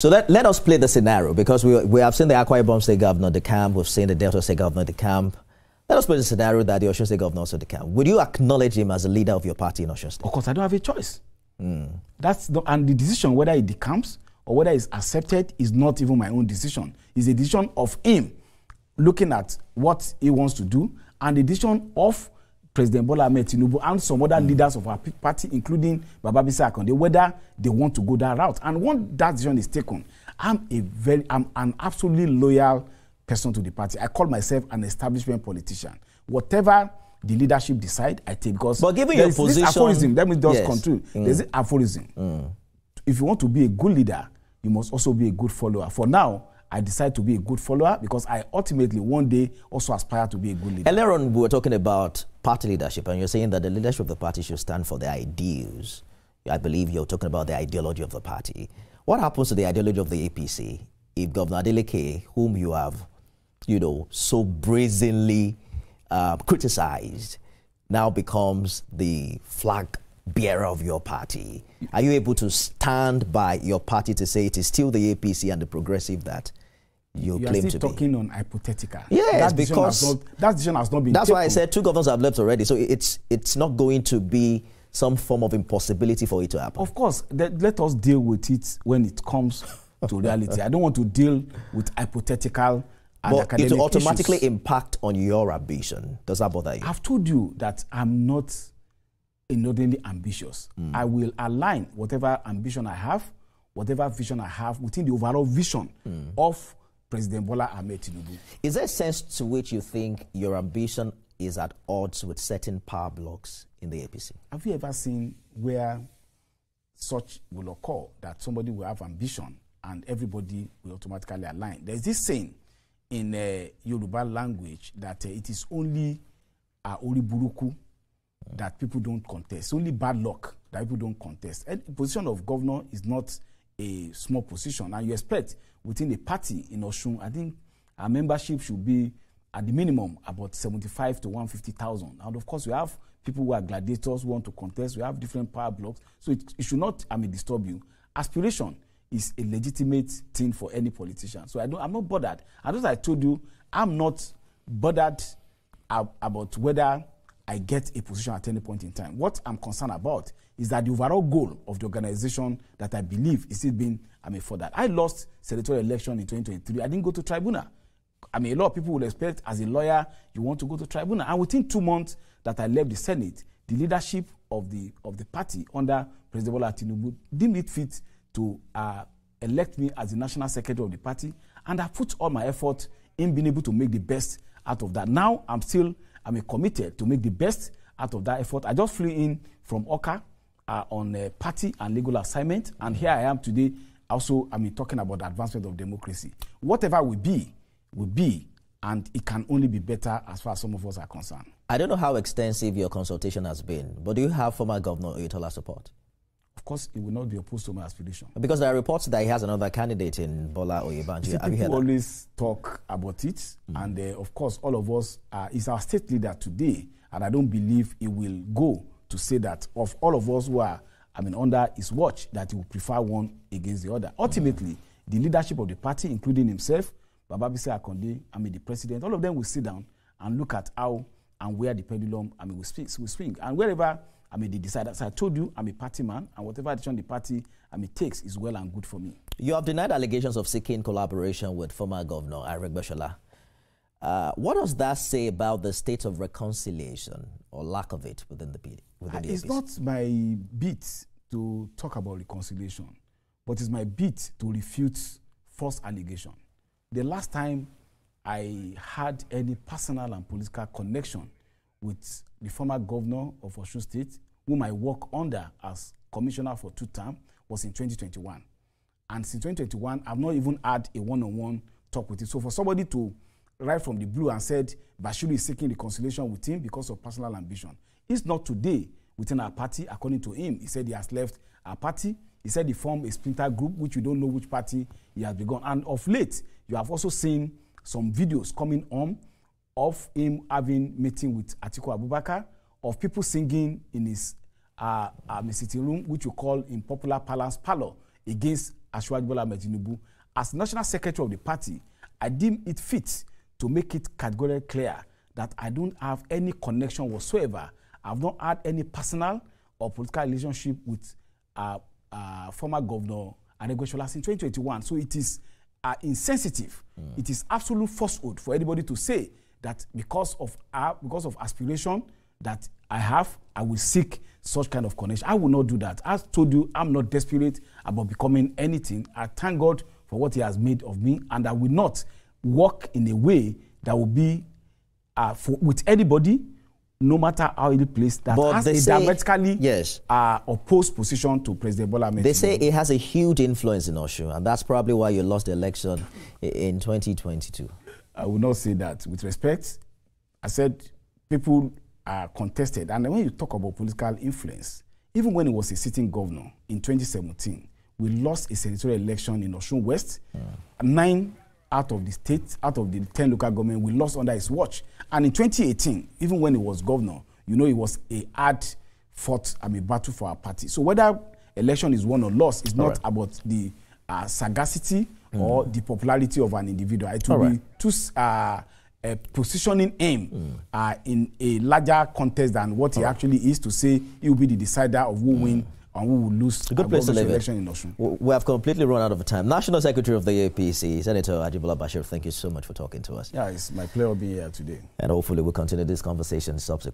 So let us play the scenario, because we have seen the Akwa Ibom State Governor, the camp. We've seen the Delta State Governor, the camp. Let us play the scenario that the Osun State Governor also the camp. Would you acknowledge him as a leader of your party in Osun State? Of course, I don't have a choice. And the decision whether it decamps or whether it's accepted is not even my own decision. It's a decision of him looking at what he wants to do, and the decision of President Bola Ahmed Tinubu and some other leaders of our party, including Basiru, whether they want to go that route. And once that decision is taken, I'm an absolutely loyal person to the party. I call myself an establishment politician. Whatever the leadership decide, I take, because but given your position, this aphorism, let me just conclude. There's an aphorism. If you want to be a good leader, you must also be a good follower. For now, I decide to be a good follower because I ultimately one day also aspire to be a good leader. Earlier on, we were talking about party leadership, and you're saying that the leadership of the party should stand for the ideals. I believe you're talking about the ideology of the party. What happens to the ideology of the APC if Governor Adeleke, whom you have, so brazenly criticized, now becomes the flag bearer of your party? Are you able to stand by your party to say it is still the APC and the progressive that you claim to be? You are still talking on hypothetical. Yes, because that decision has not been That's taken. why I said 2 governors have left already, so it's not going to be some form of impossibility for it to happen. Of course, let us deal with it when it comes to reality. I don't want to deal with hypothetical and academic it will automatically issues. Impact on your ambition. Does that bother you? I've told you that I'm not inordinately ambitious. I will align whatever ambition I have, whatever vision I have, within the overall vision of President Bola Ahmed Tinubu. Is there a sense to which you think your ambition is at odds with certain power blocks in the APC? Have you ever seen where such will occur, that somebody will have ambition and everybody will automatically align? There's this saying in Yoruba language that it is only Oriburuku that people don't contest. Only bad luck that people don't contest. And the position of governor is not a small position, and you expect within a party in Osun, I think our membership should be at the minimum about 75 to 150,000. And of course, we have people who are gladiators who want to contest. We have different power blocks, so it should not disturb you. Aspiration is a legitimate thing for any politician. So I'm not bothered. And as I told you, I'm not bothered about whether I get a position at any point in time. What I'm concerned about is that the overall goal of the organization that I believe is still being furthered. I lost senatorial election in 2023. I didn't go to tribunal. A lot of people would expect, as a lawyer, you want to go to tribunal. And within 2 months that I left the Senate, the leadership of the party under President Bola Tinubu deemed it fit to elect me as the national secretary of the party, and I put all my effort in being able to make the best out of that. Now I'm committed to make the best out of that effort. I just flew in from Oka on a party and legal assignment, and here I am today also talking about the advancement of democracy. Whatever will be, and it can only be better as far as some of us are concerned. I don't know how extensive your consultation has been, but do you have former Governor Oyetola support? Of course, he will not be opposed to my aspiration. Because there are reports that he has another candidate in Bola Oyebanji. People always talk about it, and of course, all of us, is our state leader today, and I don't believe he will go to say that of all of us who are under his watch, that he will prefer one against the other. Ultimately, the leadership of the party, including himself, Basiru, the president, all of them will sit down and look at how and where the pendulum will swing. And wherever they decide, as I told you, I'm a party man, and whatever decision the party takes is well and good for me. You have denied allegations of seeking collaboration with former Governor Basiru. What does that say about the state of reconciliation or lack of it within the It's APC? not my beat to talk about reconciliation, but it's my beat to refute false allegation. The last time I had any personal and political connection with the former governor of Osun State, whom I work under as commissioner for 2 terms, was in 2021. And since 2021, I've not even had a one-on-one talk with him. So for somebody to write from the blue and said Basiru is seeking reconciliation with him because of personal ambition, it's not today within our party. According to him, he said he has left our party. He said he formed a splinter group, which we don't know which party he has begun. And of late, you have also seen some videos coming on of him having meeting with Atiku Abubakar, of people singing in his sitting room, which we call in popular parlance parlor, against Asiwaju Bola Ahmed Tinubu, as national secretary of the party, I deem it fit to make it categorically clear that I don't have any connection whatsoever. I've not had any personal or political relationship with former governor Oyetola since 2021. So it is insensitive. It is absolute falsehood for anybody to say that because of aspiration that I have, I will seek such kind of connection. I will not do that. As told you, I'm not desperate about becoming anything. I thank God for what He has made of me, and I will not work in a way that will be with anybody, no matter how it placed, that but has a diametrically opposed position to President Bola Ahmed Tinubu. They say it has a huge influence in Osun, and that's probably why you lost the election in 2022. I will not say that. With respect, I said people are contested. And when you talk about political influence, even when he was a sitting governor in 2017, we lost a senatorial election in Osun West. 9 out of the 10 local government, we lost under his watch. And in 2018, even when he was governor, you know, it was a hard fought battle for our party. So whether election is won or lost is not about the sagacity or the popularity of an individual. It will be too positioning him in a larger contest than what he actually is, to say he will be the decider of who win and who will lose a good place to live election in Osun. We have completely run out of time. National Secretary of the APC, Senator Ajibola Basiru, thank you so much for talking to us. Yeah, it's my pleasure being here today. And hopefully we'll continue this conversation subsequently.